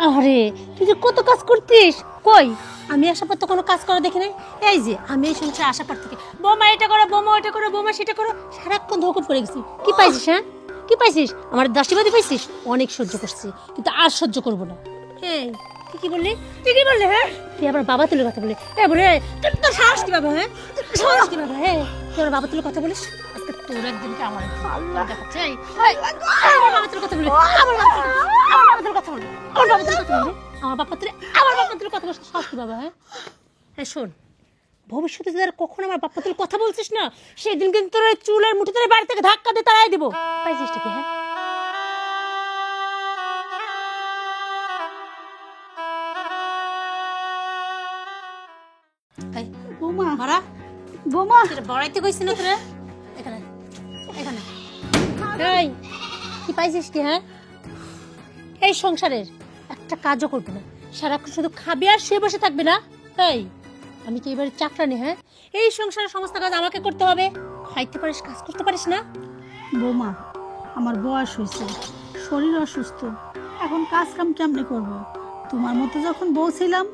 আরে তুই যে কত কাজ করতিস, কই আমি আসার পর তো কোনো কাজ করা দেখি নাই। এই যে আমি এই সংসারে আসার পর থেকে বৌমা এটা করো, বৌমা ওটা করো, বৌমা সেটা করো, সারাক্ষণ ধোকন পড়ে গেছি। কি পাইছিস? হ্যাঁ কি পাইছিস? আমার দাসীবাদী পাইছিস? অনেক সহ্য করছি, কিন্তু আর সহ্য করবো না। হ্যাঁ তুই কি বললি? তুই কি বললি? হ্যাঁ তুই আবার বাবা তুলে কথা বলি? বলে তোর সাহস কি বাবা? হ্যাঁ সাহস কি বাবা? হ্যাঁ তুই আমার বাবা তুলে কথা বলিস? আজকে তোর একদিনকে আমার দেখাচ্ছে। আমার বাবা তুলে কথা বলি, আমার বাবা তুলে কথা বলি, আমার বাবা তুলে কথা বলি, আমার বাবা তুলে কথা বলিস? সাহস কি বাবা? হ্যাঁ হ্যাঁ শোন, ভবিষ্যতে যদি আর কখনো আমার বাপ্পা তুলে কথা বলছিস না, সেই দিন কিন্তু তোর চুলের মুঠি ধরে বাড়ি থেকে ধাক্কা দিয়ে তাড়াই দিব। পাইছিস কি? হ্যাঁ বৌমা মারা বৌমা বড়াইতে কইছি না তোরা? এখানে এখানে এই কি পাইছিস কি? হ্যাঁ এই সংসারের একটা কাজও করবে না, সারাক্ষণ শুধু খাবি আর শুয়ে বসে থাকবে না। এই আমি কি এবারে চাকরানি? হ্যাঁ এই সংসারের সমস্ত কাজ আমাকে করতে হবে। খাইতে পারিস, কাজ করতে পারিস না? বৌমা আমার বয়স হয়েছে, শরীর অসুস্থ, এখন কাজ কাম কেমনে করব? তোমার মতো যখন বউ ছিলাম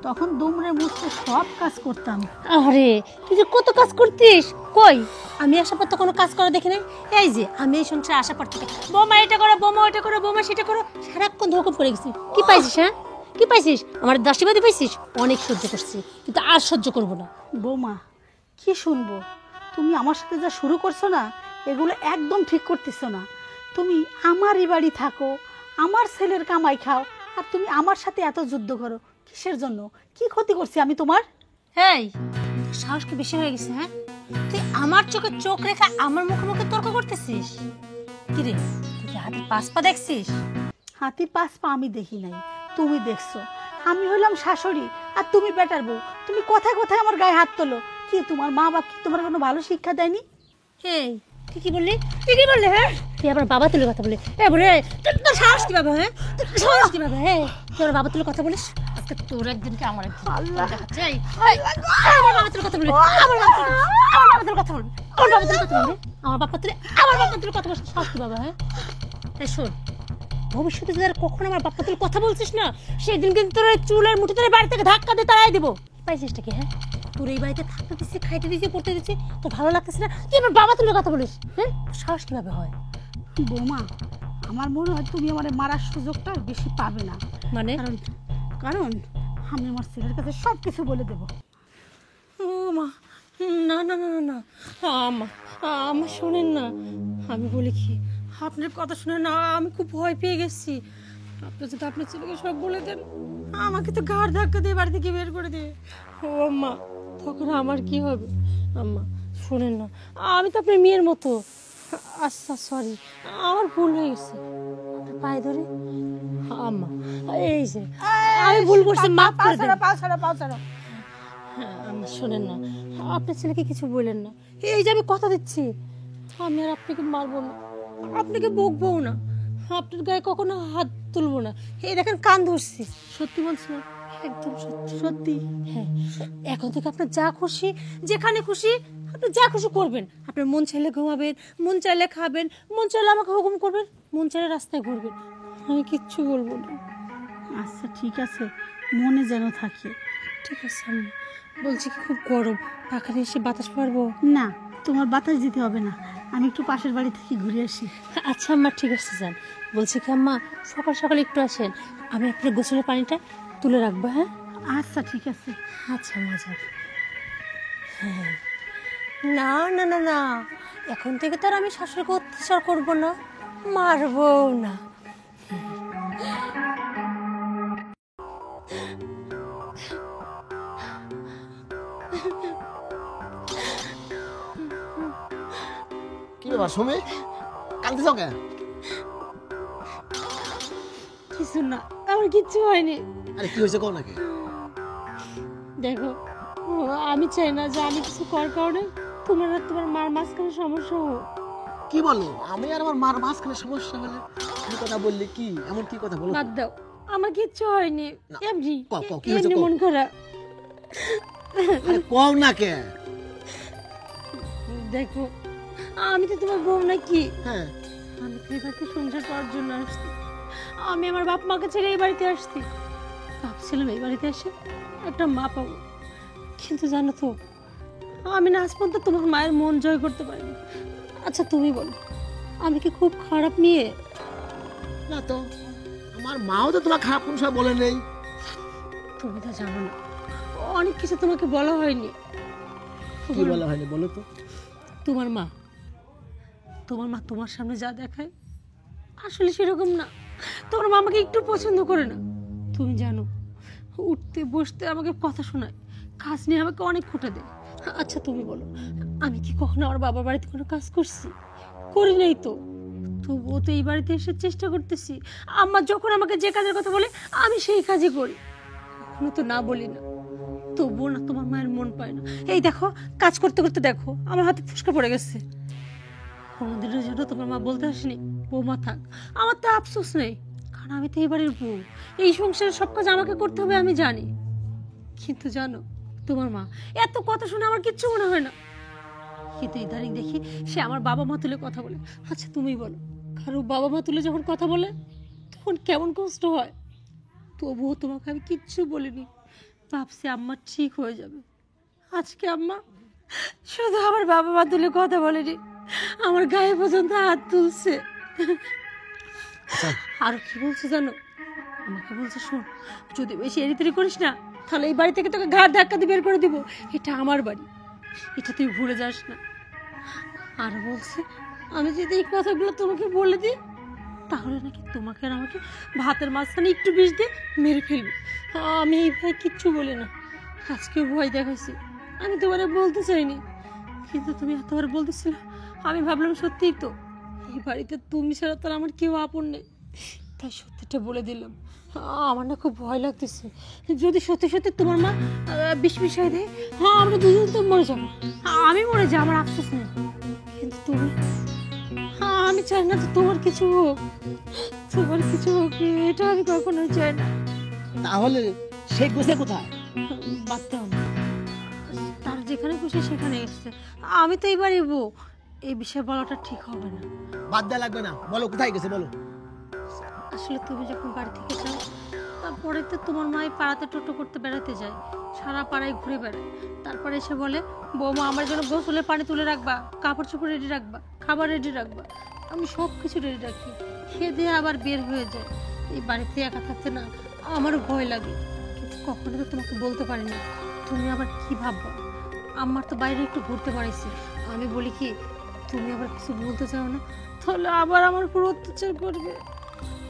তখন দুমড়ে মুচড়ে সব কাজ করতাম। আরে তুই যে কত কাজ করতিস, কই আমি আসার পর তো কোনো কাজ করা দেখি নাই। এই যে আমি এই সংসারে আসার পর থেকে বৌমা এটা করো, বৌমা ওটা করো, বৌমা সেটা করো, সারাক্ষণ ধোকন পড়ে গেছি। কি পাইছিস? হ্যাঁ কি পাইছিস? আমার দাসীবাদী পাইছিস? অনেক সহ্য করছি, কিন্তু আর সহ্য করবো না। বৌমা কি শুনবো? তুমি আমার সাথে যা শুরু করছো না, এগুলো একদম ঠিক করতেছো না। তুমি আমারই বাড়ি থাকো, আমার ছেলের কামাই খাও, আর তুমি আমার সাথে এত যুদ্ধ করো কিসের জন্য? কি ক্ষতি করছি আমি তোমার? এই তোর সাহস কি বেশি হয়ে গেছে? হ্যাঁ তুই আমার চোখে চোখ রেখে আমার মুখে মুখে তর্ক করতেছিস? কি রে তুই কি হাতে পাঁচ পা দেখছিস? হাতির পাঁচ পা আমি দেখি নাই, তুমি দেখছো। আমি হইলাম শাশুড়ি আর তুমি বেটার বউ, তুমি কথায় কথায় আমার গায়ে হাত তোলো। কি তোমার মা বাপ কি তোমার কোনো ভালো শিক্ষা দেয়নি? এই তুই কি বললি? তুই কি বললি? হ্যাঁ তুই আবার বাবা তুলে কথা বলি? বলে তোর সাহস কি বাবা? হ্যাঁ তোর সাহস কি বাবা? হ্যাঁ তুই আমার বাবা তুলে কথা বলিস? আজকে তোর একদিনকে আমার একদিন দেখাচ্ছে। আমার বাবা তুলে কথা বলি, আমার বাবা তুলে কথা বলবি, আমার বাবা তুলে কথা বলবি, আমার বাবা তুলে কথা বলিস? সাহস কি বাবা? হ্যাঁ এই শোন, ভবিষ্যতে যদি আর কখনো আমার বাপ্পা তুলে কথা বলছিস না, সেই দিন কিন্তু তোর চুলের মুঠি ধরে বাড়ি থেকে ধাক্কা দিয়ে তাড়াই দিব। পাইছিস কি? হ্যাঁ তোর এই বাড়িতে থাকতে দিচ্ছি, খাইতে দিচ্ছি, পড়তে দিচ্ছি, তোর ভালো লাগতেছে না? তুই আমার বাবা তুলে কথা বলিস? হ্যাঁ সাহস কিভাবে হয়? বৌমা আমার মনে হয় তুমি আমার মারার সুযোগটা আর বেশি পাবে না। মানে কারণ কারণ আমি আমার ছেলের কাছে সব কিছু বলে দেবো। ও মা, না না না না না আমার শোনেন না, আমি বলি কি, আপনার কথা শুনে না আমি খুব ভয় পেয়ে গেছি। আপনি যদি আপনার ছেলেকে সব বলে দেন, আমাকে তো ঘাড় ধাক্কা দিয়ে বাড়ি থেকে বের করে দেবে। ও আম্মা তখন আমার কি হবে? আম্মা শোনেন না, আমি তো আপনার মেয়ের মতো। আচ্ছা সরি, আমার ভুল হয়ে গেছে, পায়ে ধরে। আম্মা এই যে আমি ভুল করছি, মাফ করে দেন। আম্মা শোনেন না, আপনার ছেলেকে কিছু বলেন না। এই যে আমি কথা দিচ্ছি, আমি আর আপনাকে মারবো না, আপনাকে বকবো না, আপনার গায়ে কখনো হাত তুলবো না। এই দেখেন কান ধরছি, সত্যি বলছি না? একদম সত্যি সত্যি। হ্যাঁ এখন থেকে আপনার যা খুশি, যেখানে খুশি আপনি যা খুশি করবেন। আপনার মন চাইলে ঘুমাবেন, মন চাইলে খাবেন, মন চাইলে আমাকে হুকুম করবেন, মন চাইলে রাস্তায় ঘুরবেন, আমি কিচ্ছু বলবো না। আচ্ছা ঠিক আছে, মনে যেন থাকে। ঠিক আছে আম্মা, বলছি কি খুব গরম, পাখানে এসে বাতাস পারবো? না তোমার বাতাস দিতে হবে না, আমি একটু পাশের বাড়ি থেকে ঘুরে আসি। আচ্ছা আম্মা ঠিক আছে যান। বলছি কি আম্মা, সকাল সকাল একটু আসেন, আমি আপনার গোসলের পানিটা তুলে রাখবো। হ্যাঁ আচ্ছা ঠিক আছে। আচ্ছা আম্মা যান। হ্যাঁ না না না না, এখন থেকে তো আর আমি শাশুড়িকে অত্যাচার করবো না, মারবো না। কি ব্যাপার সুমি, কাঁদতেছ কেন? কিছু না, আমার কিচ্ছু হয়নি। আরে কি হয়েছে কও নাকি? দেখো আমি চাই না যে আমি কিছু করার কারণে তোমার আর তোমার মার মাঝখানে সমস্যা হোক। কি বলো? আমি আর আমার মার মাঝখানে সমস্যা হলে কি কথা বললে? কি এমন কি কথা বলো? বাদ দাও, আমার কিচ্ছু হয়নি, এমনি কি হয়েছে এমনি মন খারাপ। আরে কও না কে? দেখো আমি তো তোমার বউ নাকি? হ্যাঁ আমি তো এখানে সংসার করার জন্য আসছি, আমি আমার বাপ মাকে ছেড়ে এই বাড়িতে আসছি, ভাবছিলাম এই বাড়িতে এসে একটা মা পাবো, কিন্তু জানো তো আমি না আজ পর্যন্ত তোমার মায়ের মন জয় করতে পারিনি। আচ্ছা তুমি বলো, আমি কি খুব খারাপ মেয়ে? না তো, আমার মাও তো তোমার খারাপ কোনো সময় বলে নেই। তুমি তো জানো না, অনেক কিছু তোমাকে বলা হয়নি। কি বলা হয়নি বলো তো? তোমার মা তোমার সামনে যা দেখায় আসলে সেরকম না। তোমার মা আমাকে একটু পছন্দ করে না। তুমি জানো, উঠতে বসতে আমাকে কথা শোনায়, কাজ নিয়ে আমাকে অনেক খোঁটা দেয়। আচ্ছা তুমি বলো, আমি কি কখনো আমার বাবার বাড়িতে কোনো কাজ করছি? করি নাই তো। তবুও তো এই বাড়িতে এসে চেষ্টা করতেছি। আম্মা যখন আমাকে যে কাজের কথা বলে আমি সেই কাজই করি, কখনো তো না বলি না। তবুও না তোমার মায়ের মন পায় না। এই দেখো, কাজ করতে করতে দেখো আমার হাতে ফুসকা পড়ে গেছে। কোনোদিনের জন্য তোমার মা বলতে আসেনি বৌমা থাক। আমার তো আফসোস নেই, কারণ আমি তো এই বাড়ির বউ, এই সংসারের সব কাজ আমাকে করতে হবে আমি জানি। কিন্তু জানো, তোমার মা এত কথা শুনে আমার কিচ্ছু মনে হয় না, কিন্তু ইদানিং দেখি সে আমার বাবা মা তুলে কথা বলে। আচ্ছা তুমি বলো, কারো বাবা মা তুলে যখন কথা বলে তখন কেমন কষ্ট হয়? তবুও তোমাকে আমি কিচ্ছু বলিনি, ভাবছি আম্মা ঠিক হয়ে যাবে। আজকে আম্মা শুধু আমার বাবা মা তুলে কথা বলেনি, আমার গায়ে পর্যন্ত হাত তুলছে। আর কি বলছে জানো, আমাকে বলছে শোন, যদি বেশি এড়িতেড়ি করিস না তাহলে এই বাড়ি থেকে তোকে ঘাট ধাক্কা দিয়ে বের করে দিব। এটা আমার বাড়ি, এটা তুই ভুলে যাস না। আর বলছে আমি যদি এই কথাগুলো তোমাকে বলে দিই তাহলে নাকি তোমাকে আর আমাকে ভাতের মাঝখানে একটু বিষ দিয়ে মেরে ফেলবে। আমি এই ভয় কিচ্ছু বলি না, আজকেও ভয় দেখাইছি। আমি তোমারে বলতে চাইনি, কিন্তু তুমি এতবার বলতেছিল, আমি ভাবলাম সত্যিই তো এই বাড়িতে তুমি ছাড়া তো আর আমার কেউ আপন নেই, তাই সত্যিটা বলে দিলাম। আমার না খুব ভয় লাগতেছে, যদি সত্যি সত্যি তোমার মা বিষ মিশাই দেয়, হ্যাঁ আমরা দুজন তো মরে যাবো। আমি মরে যাই, আমার আফসোস নেই, কিন্তু তুমি, আমি চাই না তো তোমার কিছু হোক, তোমার কিছু হোক, এটা আমি কখনোই চাই না। তাহলে সেই গোছে কোথায়? বাদ দাও না, তার যেখানে খুশি সেখানে এসছে। আমি তো এবারই বউ, এই বিষয়ে বলাটা ঠিক হবে না। বাদ দেওয়া লাগবে না, বলো কোথায় গেছে বলো। আসলে তুমি যখন বাড়ি থেকে যাও তারপরে তো তোমার মাই পাড়াতে টোটো করতে বেড়াতে যায়, সারা পাড়ায় ঘুরে বেড়ায়, তারপরে এসে বলে বৌমা আমার জন্য গোসলের পানি তুলে রাখবা, কাপড় চোপড় রেডি রাখবা, খাবার রেডি রাখবা। আমি সব কিছু রেডি রাখি, খেয়ে দিয়ে আবার বের হয়ে যায়। এই বাড়িতে একা থাকতে না আমারও ভয় লাগে, কিন্তু কখনো তো তোমাকে বলতে পারি না। তুমি আবার কি ভাববা, আমার তো বাইরে একটু ঘুরতে পারাইছি। আমি বলি কি তুমি আবার কিছু বলতে চাও না, তাহলে আবার আমার উপর অত্যাচার করবে।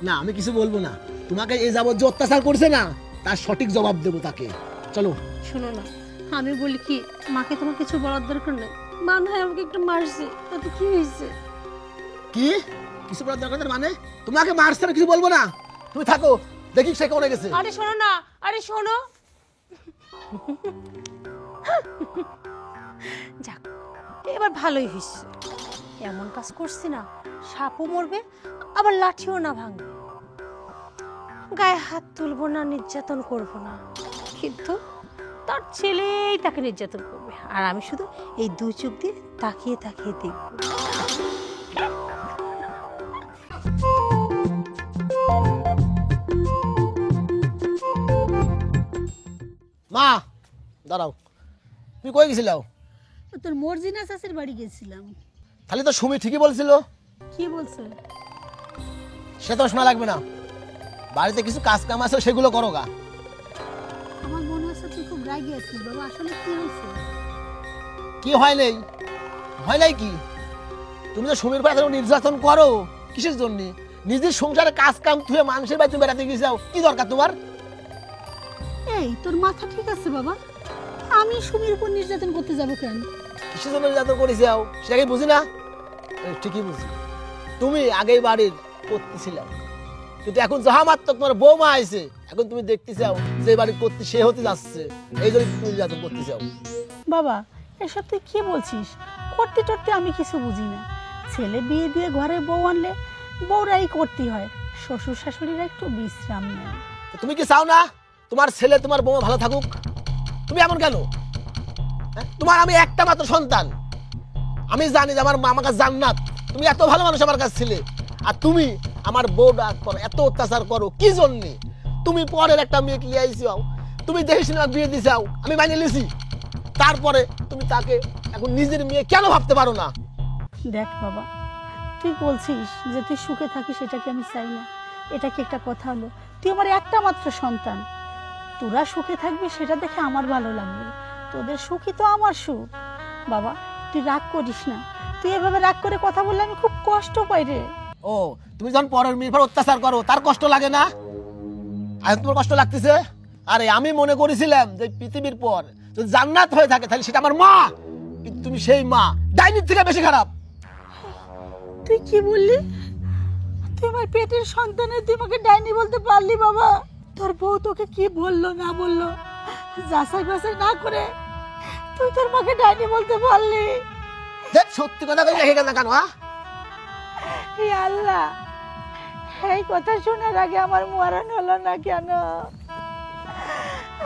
না আমি কিছু বলবো না, তোমাকে এই যাবত যে অত্যাচার করছে না তার সঠিক জবাব দেবো তাকে। চলো। শোনো না, আমি বলি কি মাকে তোমার কিছু বলার দরকার নেই, মা না হয় আমাকে একটু মারছে, তাতে কি হয়েছে? কি কিছু বলার দরকার নেই মানে? তোমাকে মারছে না, কিছু বলবো না, তুমি থাকো, দেখি সে কোনে গেছে। আরে শোনো না, আরে শোনো। যাক, এবার ভালোই হয়েছে, এমন কাজ করছি না সাপও মরবে আবার লাঠিও না ভাঙবে। গায়ে হাত তুলবো না, নির্যাতন করব না, কিন্তু তার ছেলেই তাকে নির্যাতন করবে, আর আমি শুধু এই দুই চোখ দিয়ে তাকিয়ে তাকিয়ে দেখব। মা দাঁড়াও, তুমি কই গেছিলাও? তোর মর্জিনা চাষের বাড়ি গেছিলাম। তাহলে তো সুমি ঠিকই বলছিল। কি বলছো? সে তো শোনা লাগবে না, বাড়িতে কিছু কাজ কাম আছে সেগুলো করো গা। আমার মনে হচ্ছে তুই খুব রাগি আছিস বাবা, আসলে কি হয়েছে? কি হয় নাই, হয় নাই কি? তুমি তো সুমির পায়ে নির্যাতন করো কিসের জন্য? নিজের সংসারে কাজ কাম তুই মানুষের বাড়ি তুমি বেড়াতে গেছাও, কি দরকার তোমার? এই তোর মাথা ঠিক আছে বাবা? আমি সুমির উপর নির্যাতন করতে যাব কেন? কিসের জন্য নির্যাতন করেছাও সেটাকে বুঝি না? ঠিকই বুঝি, তুমি আগেই বাড়ির করতেছিলাম, কিন্তু এখন যাহা মাত্র তোমার বৌমা আইছে, এখন তুমি দেখতে চাও যে বাড়ি করতে সে হতে যাচ্ছে, এই জন্য তুমি নির্যাতন করতে চাও। বাবা এসব তুই কি বলছিস? করতে টরতে আমি কিছু বুঝি না। ছেলে বিয়ে দিয়ে ঘরে বউ আনলে বউরাই করতে হয়, শ্বশুর শাশুড়িরা একটু বিশ্রাম নেয়। তুমি কি চাও না তোমার ছেলে তোমার বৌমা ভালো থাকুক? তুমি এমন কেন? তোমার আমি একটা মাত্র সন্তান, আমি জানি যে আমার মা আমার কাছে জান্নাত, তুমি এত ভালো মানুষ আমার কাছে ছিলে, আর তুমি আমার বউ ডাক করো, এত অত্যাচার করো কি জন্যে? তুমি পরের একটা মেয়েকে নিয়ে আইছো, তুমি দেখিস না বিয়ে দিছাও, আমি মাইনে নিছি, তারপরে তুমি তাকে এখন নিজের মেয়ে কেন ভাবতে পারো না? দেখ বাবা, তুই বলছিস যে তুই সুখে থাকিস, সেটাকে আমি চাই না। এটা কি একটা কথা হলো? তুই আমার একটা মাত্র সন্তান, তোরা সুখে থাকবি সেটা দেখে আমার ভালো লাগবে। তোদের সুখই তো আমার সুখ। বাবা তুই রাগ করিস না, তুই এভাবে রাগ করে কথা বললে আমি খুব কষ্ট পাই রে। ও, তুমি যখন পরের মেয়ের উপর অত্যাচার করো তার কষ্ট লাগে না? আর তোমার কষ্ট লাগতেছে? আরে আমি মনে করেছিলাম যে পৃথিবীর পর যদি জান্নাত হয়ে থাকে তাহলে সেটা আমার মা, কিন্তু তুমি সেই মা ডাইনির থেকে বেশি খারাপ। তুই কি বললি? তুই আমার পেটের সন্তানের তুই আমাকে ডাইনি বলতে পারলি? বাবা তোর বউ তোকে কি বললো না বললো যাচাই বাছাই না করে তুই তোর মাকে ডাইনি বলতে পারলি? দেখ সত্যি কথা কই রেখে গেল না কেন? হে আল্লাহ, এই কথা শোনার আগে আমার মরণ হলো না কেন?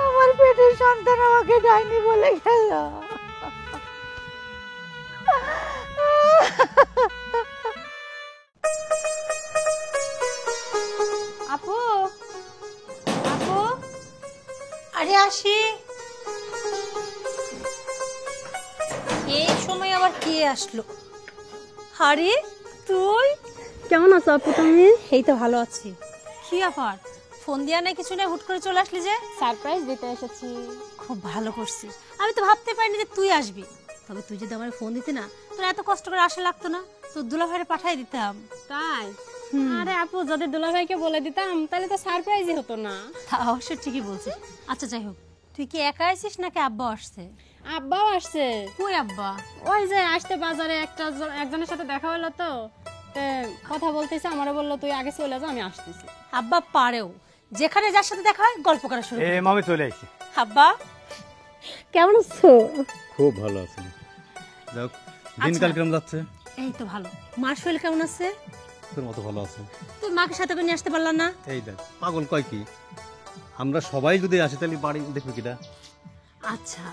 আমার পেটের সন্তান আমাকে ডাইনি বলে গেল। আপু, আপু, আরে আসি। এই সময় আবার কে আসলো? আরে তুই কেমন আছো আপু তুমি? এই তো ভালো আছি। কি আবার ফোন দিয়া নাই কিছু নাই, হুট করে চলে আসলি যে? সারপ্রাইজ দিতে এসেছি। খুব ভালো করছিস, আমি তো ভাবতে পারিনি যে তুই আসবি। তবে তুই যদি আমার ফোন দিতি না, তোর এত কষ্ট করে আসা লাগতো না, তোর দুলাভাইরে পাঠাই দিতাম। তাই? আরে আপু, যদি দুলাভাইকে বলে দিতাম তাহলে তো সারপ্রাইজই হতো না। তা অবশ্য ঠিকই বলছিস। আচ্ছা যাই হোক, তুই কি একা আছিস নাকি আব্বা আসছে? আব্বাও আসছে। কই আব্বা? ওই যে আসতে বাজারে একজনের সাথে দেখা হলো তো, তে কথা বলতেছে, আমারও বললো তুই আগে চলে যাও, আমি আসতেছি। আব্বা পারেও, যেখানে যার সাথে দেখা হয় গল্প করা শুরু করে। মামি চলে আসছি। আব্বা কেমন আছো? খুব ভালো আছি। যাক, দিনকাল কেমন যাচ্ছে? এই তো ভালো। মার শরীর কেমন আছে? তোর মতো ভালো আছে। তুই মাকে সাথে করে নিয়ে আসতে পারলাম না? এই দেখ, পাগল কয় কি, আমরা সবাই যদি আসি তাহলে বাড়ি দেখবে কিটা? আচ্ছা,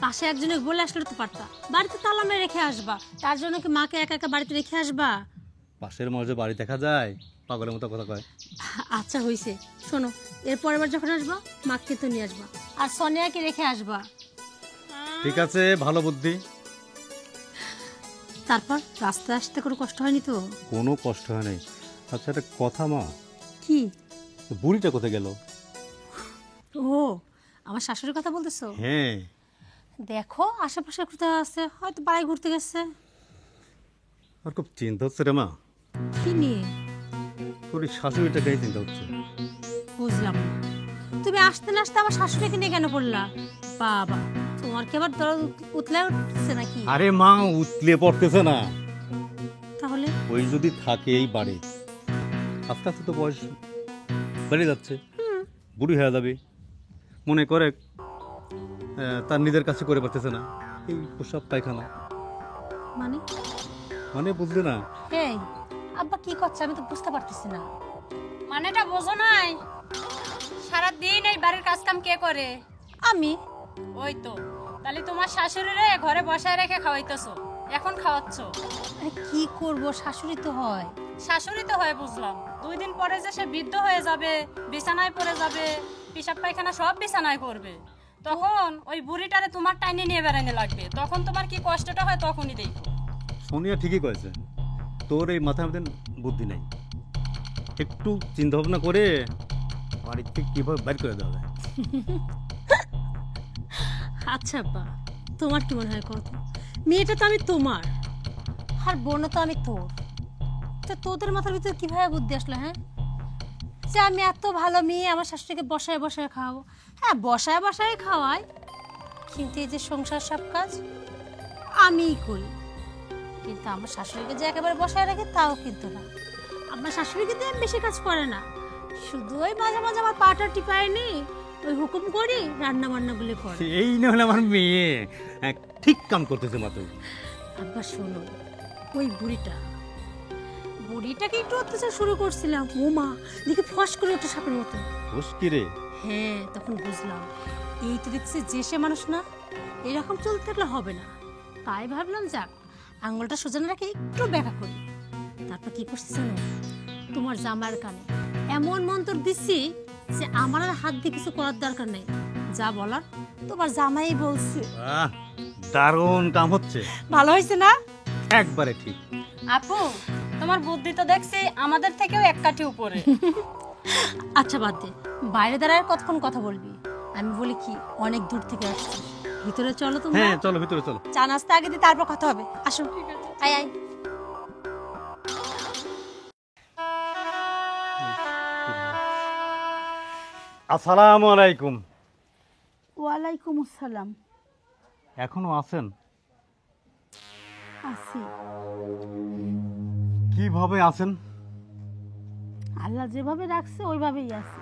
পাশে একজনে বলে আসলে তো পারতা, বাড়িতে তালা মেরে রেখে আসবা। তার জন্য কি মাকে একা একা বাড়িতে রেখে আসবা? পাশের মধ্যে বাড়ি দেখা যায়, পাগলের মতো কথা কয়। আচ্ছা হইছে, শোনো, এর পরের বার যখন আসবা মাকে তো নিয়ে আসবা, আর সোনিয়াকে রেখে আসবা। ঠিক আছে, ভালো বুদ্ধি। তারপর রাস্তায় আসতে কোনো কষ্ট হয়নি তো? কোনো কষ্ট হয় নাই। আচ্ছা, একটা কথা মা, কি? বুড়িটা কোথায় গেল? ও, আমার শাশুড়ির কথা বলতেছো? হ্যাঁ। দেখো আশেপাশে কোথাও আছে, হয়তো বাড়ি ঘুরতে গেছে। আর খুব চিন্তা হচ্ছে রে মা। কি নিয়ে? তোর এই শাশুড়িটাকেই চিন্তা হচ্ছে। বুঝলাম না, তুমি আসতে না আসতে আমার শাশুড়িকে নিয়ে কেন পড়লা? বাবা, তোমার কি আবার দরদ উতলে উঠছে নাকি? আরে মা, উতলে পড়তেছে না। তাহলে ওই যদি থাকে এই বাড়ি, আস্তে আস্তে তো বয়স বেড়ে যাচ্ছে, বুড়ি হয়ে যাবে। মনে করে তার নিজের কাছে করে পারতেছে না, এই প্রসাব পায়খানা। মানে মানে বুঝলে না? এই আব্বা কি করছে আমি তো বুঝতে পারতেছি না। মানেটা বোঝো নাই? সারাদিন এই বাড়ির কাজ কাম কে করে? আমি? ওই তো, তাহলে তোমার শাশুড়িরে ঘরে বসায় রেখে খাওয়াইতেছো, এখন খাওয়াচ্ছ। আরে কি করব, শাশুড়ি তো হয়। শাশুড়ি তো হয় বুঝলাম, 2 দিন পরে যে সে বৃদ্ধ হয়ে যাবে, বিছানায় পড়ে যাবে, পেশাব পায়খানা সব বিছানায় করবে, তখন ওই বুড়িটারে তোমার টাইনে নিয়ে বেড়াইতে লাগবে। তখন তোমার কি কষ্টটা হয় তখনই দেখো। সোনিয়া ঠিকই কয়েছে, তোর এই মাথার মধ্যে বুদ্ধি নাই। একটু চিন্তা ভাবনা করে বাড়ির থেকে কিভাবে বাইর করে দেওয়া যায়। আচ্ছা আব্বা, তোমার কি মনে হয় কত? মেয়েটা তো আমি তোমার, আর বোনও তো আমি তোর। তো তোদের মাথার ভিতরে কিভাবে বুদ্ধি আসলো? হ্যাঁ, যে আমি এত ভালো মেয়ে আমার শাশুড়িকে বসায় বসায় খাওয়াবো। হ্যাঁ, বসায় বসায় খাওয়াই, কিন্তু এই যে সংসার সব কাজ আমিই করি। কিন্তু আমার শাশুড়িকে যে একেবারে বসায় রাখি তাও কিন্তু না। আমার শাশুড়ি কিন্তু বেশি কাজ করে না, শুধু ওই মাঝে মাঝে আমার পাটা টিপায় নি, ওই হুকুম করি, রান্না বান্নাগুলি করে। এই না হলে আমার মেয়ে ঠিক কাম করতেছে মা। তুই আব্বা শোনো, ওই বুড়িটাকে একটু অত্যাচার শুরু করছিলাম, ও মা দেখি ফস করে ওঠে সাপের মতো। কি রে? হ্যাঁ, তখন বুঝলাম এই তো দেখছি যে সে মানুষ না, এরকম চলতে থাকলে হবে না। তাই ভাবলাম যাক, আঙুলটা সোজা না রেখে একটু ব্যাখ্যা করি। তারপর কি করছি জানো? তোমার জামার কানে এমন মন্ত্র দিচ্ছি যে আমার আর হাত দিয়ে কিছু করার দরকার নেই, যা বলার তোমার জামাই বলছে। দারুণ কাম হচ্ছে, ভালো হয়েছে না? একবারে ঠিক। আপু তোমার বুদ্ধি তো দেখছি আমাদের থেকেও এক কাঠি উপরে। আচ্ছা বাদ দে, বাইরে দাঁড়ায় কতক্ষণ কথা বলবি? আমি বলি কি, অনেক দূর থেকে আসছি, ভিতরে চলো তোমরা। হ্যাঁ চলো ভিতরে চলো। চা নাস্তা আগে দিয়ে তারপর কথা হবে, আসো। আয় আয়। আসসালামু আলাইকুম। ওয়ালাইকুম আসসালাম। এখনো আছেন? আছি। কিভাবে আছেন? আল্লাহ যেভাবে রাখছে ওইভাবেই আছি।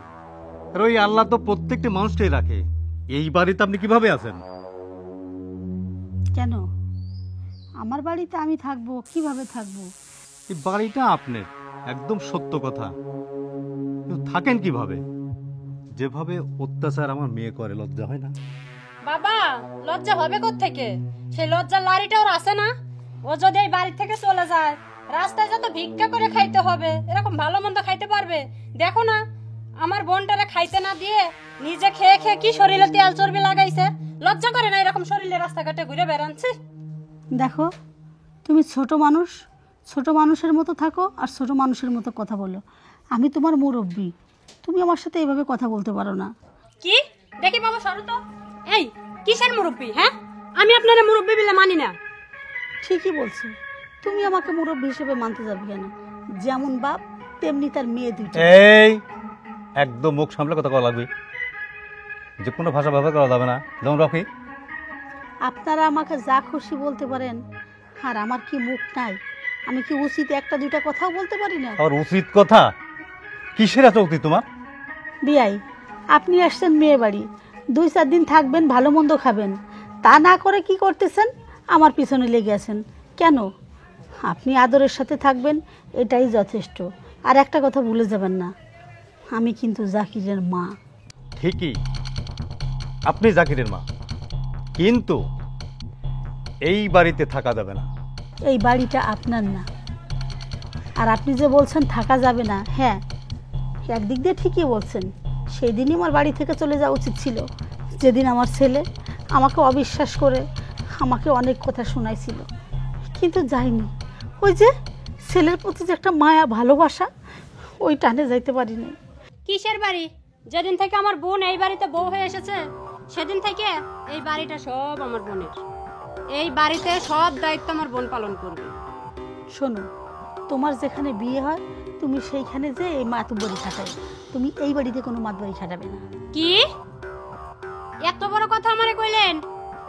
আর ওই আল্লাহ তো প্রত্যেকটা মানুষটাই রাখে, এই বাড়িতে আপনি কিভাবে আছেন? কেন? আমার বাড়িতে আমি থাকবো, কিভাবে থাকবো? এই বাড়িটা আপনার, একদম সত্য কথা। কিন্তু থাকেন কিভাবে? যেভাবে অত্যাচার আমার মেয়ে করে, লজ্জা হয় না? বাবা লজ্জা হবে কোত্থেকে? সেই লজ্জার লাড়িটা ওর আছে না? ও যদি এই বাড়ি থেকে চলে যায়, রাস্তায় যত ভিক্ষা করে খাইতে হবে, এরকম ভালো মন্দ খাইতে পারবে? দেখো না আমার বোনটারে খাইতে না দিয়ে নিজে খেয়ে খেয়ে কি শরীরে তেল চর্বি লাগাইছে। লজ্জা করে না এরকম শরীরে রাস্তাঘাটে ঘুরে বেড়াচ্ছে? দেখো, তুমি ছোট মানুষ, ছোট মানুষের মতো থাকো আর ছোট মানুষের মতো কথা বলো। আমি তোমার মুরব্বি, তুমি আমার সাথে এইভাবে কথা বলতে পারো না। কি দেখি বাবা, সরো তো। এই কিসের মুরব্বি? হ্যাঁ, আমি আপনারা মুরব্বি বলে মানি না। ঠিকই বলছো, তুমি আমাকে মুরব্বি হিসেবে মানতে যাবে কেন? যেমন বাপ তেমনি তার মেয়ে দুইটা। এই একদম মুখ সামলে কথা বলা লাগবে, যে কোনো ভাষা ব্যবহার করা যাবে না। যেমন রকি, আপনারা আমাকে যা খুশি বলতে পারেন, আর আমার কি মুখ নাই? আমি কি উচিত একটা দুইটা কথাও বলতে পারি না? আর উচিত কথা কিসের এত উচিত তোমার? বিয়াই, আপনি আসছেন মেয়ে বাড়ি, 2-4 দিন থাকবেন, ভালো মন্দ খাবেন, তা না করে কি করতেছেন? আমার পিছনে লেগে আছেন কেন? আপনি আদরের সাথে থাকবেন, এটাই যথেষ্ট। আর একটা কথা ভুলে যাবেন না, আমি কিন্তু জাকিরের মা। ঠিকই, আপনি জাকিরের মা, কিন্তু এই বাড়িতে থাকা যাবে না। এই বাড়িটা আপনার না। আর আপনি যে বলছেন থাকা যাবে না, হ্যাঁ একদিক দিয়ে ঠিকই বলছেন। সেই দিনই আমার বাড়ি থেকে চলে যাওয়া উচিত ছিল, যেদিন আমার ছেলে আমাকে অবিশ্বাস করে আমাকে অনেক কথা শোনাইছিল, কিন্তু যাইনি। ওই যে ছেলের প্রতি যে একটা মায়া ভালোবাসা, ওই টানে যাইতে পারিনি। কিসের বাড়ি? যেদিন থেকে আমার বোন এই বাড়িতে বউ হয়ে এসেছে সেদিন থেকে এই বাড়িটা সব আমার বোনের। এই বাড়িতে সব দায়িত্ব আমার বোন পালন করবে। শোনো, তোমার যেখানে বিয়ে হয় তুমি সেইখানে যে এই মাতুব্বরি খাটাবে, তুমি এই বাড়িতে কোনো মাতবাড়ি খাটাবে না। কি এত বড় কথা আমারে কইলেন?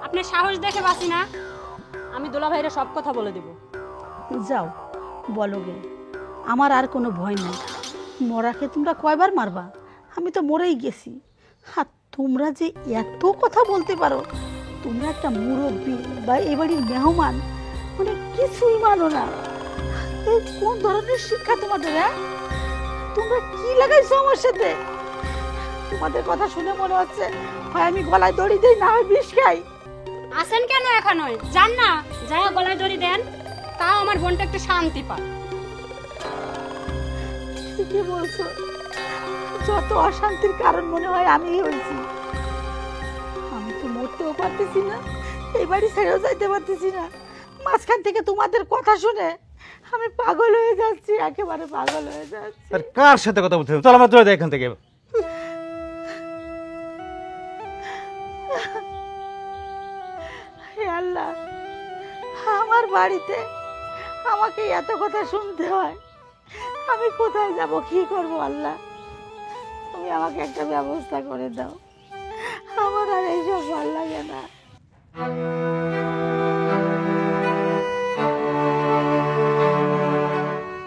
আপনি সাহস দেখে বাসি না? আমি দোলা ভাইরে সব কথা বলে দেব। যাও বলো গে, আমার আর কোনো ভয় নাই। মরাকে তোমরা কয়বার মারবা? আমি তো মরেই গেছি। আর তোমরা যে এত কথা বলতে পারো, তোমরা একটা মুরব্বী বা এ বাড়ির মেহমান, মানে কিছুই মানো না। এই কোন ধরনের শিক্ষা তোমাদের? হ্যাঁ, তোমরা কি লাগাইছো আমার সাথে? তোমাদের কথা শুনে মনে হচ্ছে হয় আমি গলায় দড়ি দিই, না হয় বিষ খাই। আসেন কেন এখনই? যান না, যায় গলায় দড়ি দেন, তাও আমার বোনটা একটু শান্তি পায়। ঠিকই বলছো, যত অশান্তির কারণ মনে হয় আমিই হয়েছি। আমি তো মরতেও পারতেছি না, এই বাড়ি ছেড়েও যাইতে পারতেছি না। মাঝখান থেকে তোমাদের কথা শুনে আমি পাগল হয়ে যাচ্ছি, একেবারে পাগল হয়ে যাচ্ছি। আর কার সাথে কথা বলতে হবে? চল আমরা চলে যাই এখান থেকে। হে আল্লাহ, আমার বাড়িতে আমাকে এত কথা শুনতে হয়, আমি কোথায় যাব, কি করব? আল্লাহ, তুমি আমাকে একটা ব্যবস্থা করে দাও, আমার আর এইসব ভালো লাগে না।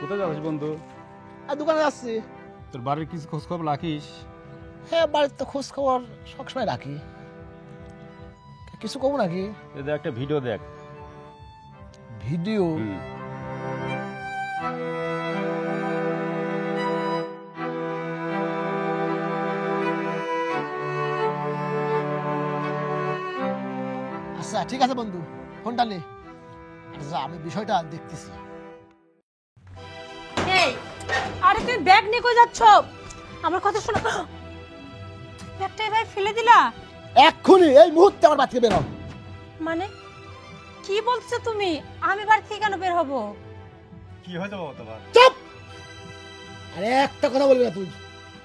কোথায় যাচ্ছিস বন্ধু? আর দোকানে যাচ্ছি। তোর বাড়ির কিছু খোঁজ খবর রাখিস? হ্যাঁ, বাড়ির তো খোঁজ খবর সবসময় রাখি। কিছু কম নাকি? এদের একটা ভিডিও দেখ। ভিডিও? আচ্ছা ঠিক আছে বন্ধু, ফোনটা নে। আচ্ছা, আমি বিষয়টা দেখতেছি। এই আরে তুমি ব্যাগ নিয়ে কই যাচ্ছ? আমার কথা শোনো। ব্যাগটা এভাবে ফেলে দিলা? এক্ষুনি এই মুহূর্তে আমার বাড়ি থেকে বের হও। মানে কি বলছো তুমি? আমি বাড়ি থেকে কেন বের হব? কি হয়েছে বাবা তোমার? চুপ! আরে একটা কথা বলবি না তুই,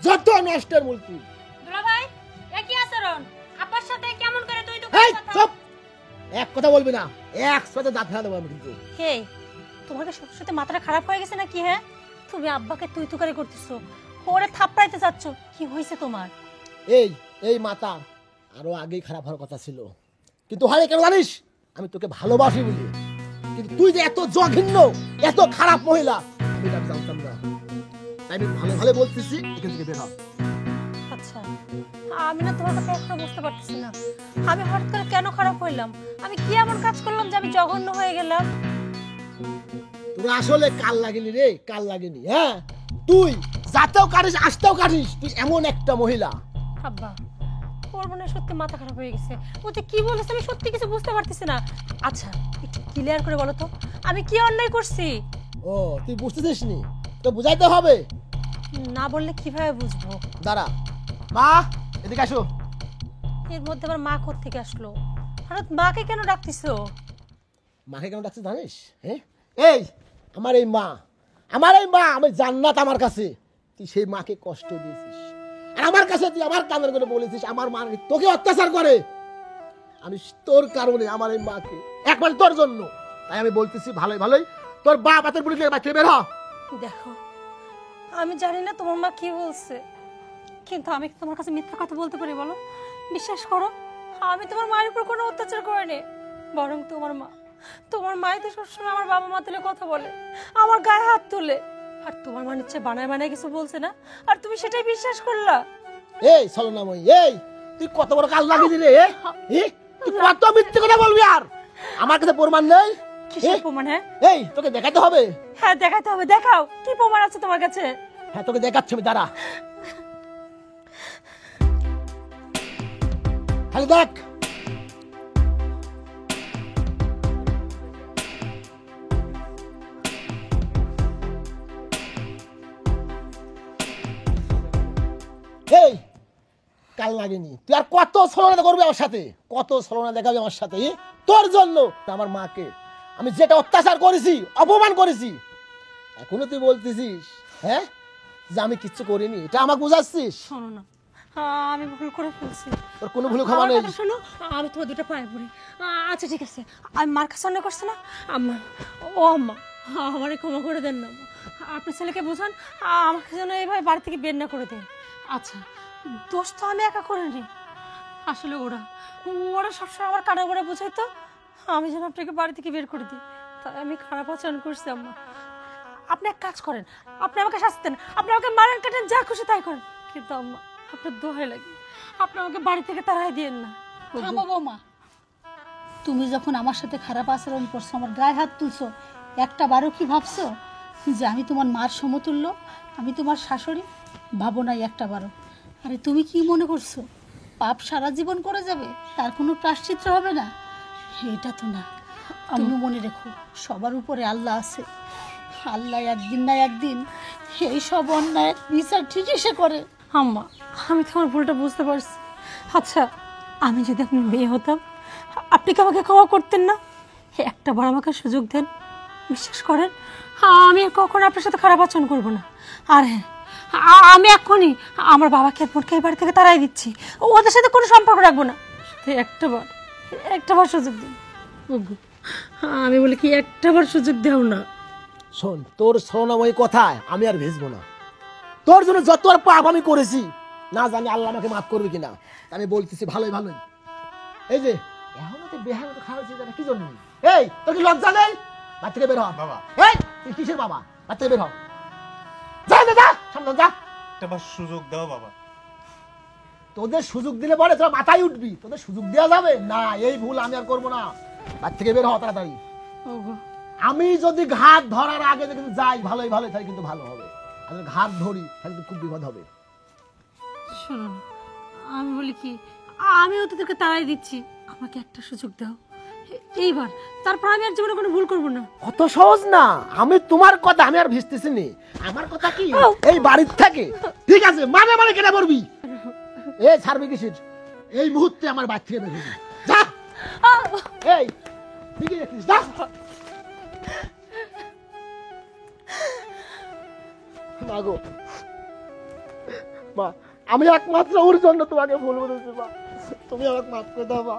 যত নষ্টের মূল তুই। দুলা ভাই এ কি আচরণ? আব্বার সাথে কেমন করে তুই তো এই চুপ! এক কথা বলবি না, একসাথে দাঁত ফেলা দেবো আমি কিন্তু। হে, তোমার কি সত্যি সত্যি মাথাটা খারাপ হয়ে গেছে নাকি? হ্যাঁ, তুমি আব্বাকে তুই তুকারি করতেছো, ওরে থাপড়াইতে চাচ্ছ। কি হয়েছে তোমার? এই মাথা আরো আগেই খারাপ হওয়ার কথা ছিল, কিন্তু হয় কেন জানিস? আমি তোকে ভালোবাসি বলি, কিন্তু তুই যে এত জঘন্য, এত খারাপ মহিলা আমি এটা জানতাম না। তাই আমি ভালো ভালো বলতেছি, এখান থেকে বের হ। আচ্ছা, আমি না তোমার কথা এখনো বুঝতে পারতেছি না। আমি হঠাৎ করে কেন খারাপ হইলাম? আমি কি এমন কাজ করলাম যে আমি জঘন্য হয়ে গেলাম? তোর আসলে কাল লাগেনি রে, কাল লাগেনি। হ্যাঁ, তুই যাতেও কাটিস আসতেও কাটিস, তুই এমন একটা মহিলা। আব্বা, ওর মনে হয় সত্যি মাথা খারাপ হয়ে গেছে। ও যে কি বলেছে আমি সত্যি কিছু বুঝতে পারতেছি না। আচ্ছা, একটু ক্লিয়ার করে বলো তো, আমি কি অন্যায় করছি? ও তুই বুঝতেছিস নি, তো বুঝাইতে হবে। না বললে কিভাবে বুঝবো? দাঁড়া, মা এদিকে আসো। এর মধ্যে আমার মা কোত্থেকে আসলো? হঠাৎ মাকে কেন ডাকতিছো? মাকে কেন ডাকছিস জানিস? হ্যাঁ, এই আমার এই মা, আমি জান্নাত আমার কাছে। তুই সেই মাকে কষ্ট দিয়েছিস, আর আমার কাছে তুই আমার কানের করে বলেছিস আমার মা তোকে অত্যাচার করে। আমি তোর কারণে আমার এই মাকে, একবার তোর জন্য, তাই আমি বলতেছি ভালোই ভালোই তোর বাপ হাতের বুড়ি বাচ্চা বের হ। দেখো, আমি জানি না তোমার মা কি বলছে, কিন্তু আমি কি তোমার কাছে মিথ্যা কথা বলতে পারি বলো? বিশ্বাস করো, আমি তোমার মায়ের উপর কোনো অত্যাচার করিনি। বরং তোমার মাই তো সবসময় আমার বাবা মা তুলে কথা বলে, আমার গায়ে হাত তুলে। আর তোমার মা নিশ্চয় বানায় বানায় কিছু বলছে না, আর তুমি সেটাই বিশ্বাস করলা। এই ছলনাময়ী, এই তুই কত বড় কাল লাগিয়ে দিলে? তুই কত মিথ্যে কথা বলবি? আর আমার কাছে প্রমাণ নেই? কিসের প্রমাণ? হ্যাঁ এই তোকে দেখাতে হবে। হ্যাঁ, দেখাতে হবে। দেখাও, কি প্রমাণ আছে তোমার কাছে? হ্যাঁ তোকে দেখাচ্ছি আমি, দাঁড়া। খালি দেখ। এই কাল লাগেনি, তুই আর কত ছলনা করবি আমার সাথে, কত ছলনা দেখাবি আমার সাথে তোর জন্য? আমার মাকে আমি যেটা অত্যাচার করেছি, অপমান করেছি, এখনো তুই বলতেছিস হ্যাঁ যে আমি কিচ্ছু করিনি? এটা আমাকে বুঝাচ্ছিস? শোনো না, আমি ভুল করে ফেলছি। তোর কোনো ভুল ক্ষমা আমার নেই। কথা শোনো, আমি তোমার দুটো পায়ে পড়ি। আচ্ছা ঠিক আছে, আমি মার কাছে অন্যায় করছি না? আম্মা, ও আম্মা, আমারে ক্ষমা করে দেন না আম্মা। আপনি ছেলেকে বোঝান, আমাকে যেন এইভাবে বাড়ি থেকে বের না করে দেয়। আচ্ছা, দোষ তো আমি একা করিনি, আসলে ওরা সবসময় আমার কানে করে বোঝাই তো আমি যেন আপনাকে বাড়ি থেকে বের করে দিই, তাই আমি খারাপ আচরণ করছি আম্মা। আপনি এক কাজ করেন, আপনি আমাকে শাস্তি দেন, আপনি আমাকে মারেন কাটেন যা খুশি তাই করেন, কিন্তু আম্মা আপনার দোহাই লাগে, আপনি আমাকে বাড়ি থেকে তাড়াই দিয়েন না। থামো বৌমা, তুমি যখন আমার সাথে খারাপ আচরণ করছো, আমার গায়ে হাত তুলছো, একটা বারও কি ভাবছো যে আমি তোমার মার সমতুল্য, আমি তোমার শাশুড়ি? ভাবো নাই একটা বারও। আরে তুমি কি মনে করছো পাপ সারা জীবন করে যাবে, তার কোনো প্রায়শ্চিত্ত হবে না? এটা তো না। তুমি মনে রেখো, সবার উপরে আল্লাহ আছে, আল্লাহ একদিন না একদিন এই সব অন্যায় বিচার ঠিকই সে করে। আম্মা, আমি তোমার ভুলটা বুঝতে পারছি। আচ্ছা, আমি যদি আপনার মেয়ে হতাম, আপনি কি আমাকে ক্ষমা করতেন না? একটা বার আমাকে সুযোগ দেন, বিশ্বাস করেন আমি আর কখনো আপনার সাথে খারাপ আচরণ করবো না। আর হ্যাঁ, আমি এখনই আমার বাবাকে বোনকে এই বাড়ি থেকে তাড়াই দিচ্ছি, ওদের সাথে কোনো সম্পর্ক রাখবো না। একটা বার সুযোগ দিন। আমি বলি কি, একটা বার সুযোগ দেও না। শোন, তোর ছলনাময়ী কথায় আমি আর ভেসবো না। তোর জন্য যত আর পাপ আমি করেছি, না জানি আল্লাহ আমাকে মাফ করবে কিনা। আমি বলতেছি ভালোই ভালোই, এই যে এখনো তো বেহার মতো খাওয়া হচ্ছে, কি জন্য? এই তোর কি লজ্জা নেই? বাড়ি থেকে বের হ। বাবা। এই তুই কিসের বাবা? বাড়ি থেকে বের হ, যা যা যা, সামনে যা। একটা বার সুযোগ দাও বাবা। তোদের সুযোগ দিলে পরে তোরা মাথায় উঠবি, তোদের সুযোগ দেওয়া যাবে না। এই ভুল আমি আর করবো না। বাড়ি থেকে বের হ তাড়াতাড়ি। আমি যদি ঘাট ধরার আগে যদি যাই ভালোই ভালোই, তাহলে কিন্তু ভালো হবে। আর যদি ঘাট ধরি তাহলে কিন্তু খুব বিপদ হবে। শুনুন, আমি বলি কি, আমি ওদেরকে তাড়াই দিচ্ছি, আমাকে একটা সুযোগ দাও, এইবার তারপর আমি আর জীবনে কোনো ভুল করব না। অত সহজ না। আমি তোমার কথা আমি আর ভিজতেছি নি। আমার কথা কি এই বাড়ির থেকে ঠিক আছে মানে মানে কেটে পড়বি। এই ছাড়বি কিসির? এই মুহূর্তে আমার বাড়ি থেকে বের হবি। যা এই ঠিকই রাখিস যা। মা গো মা, আমি একমাত্র ওর জন্য তোমাকে ভুল বলেছি মা, তুমি আমাকে মাফ করে দাও মা।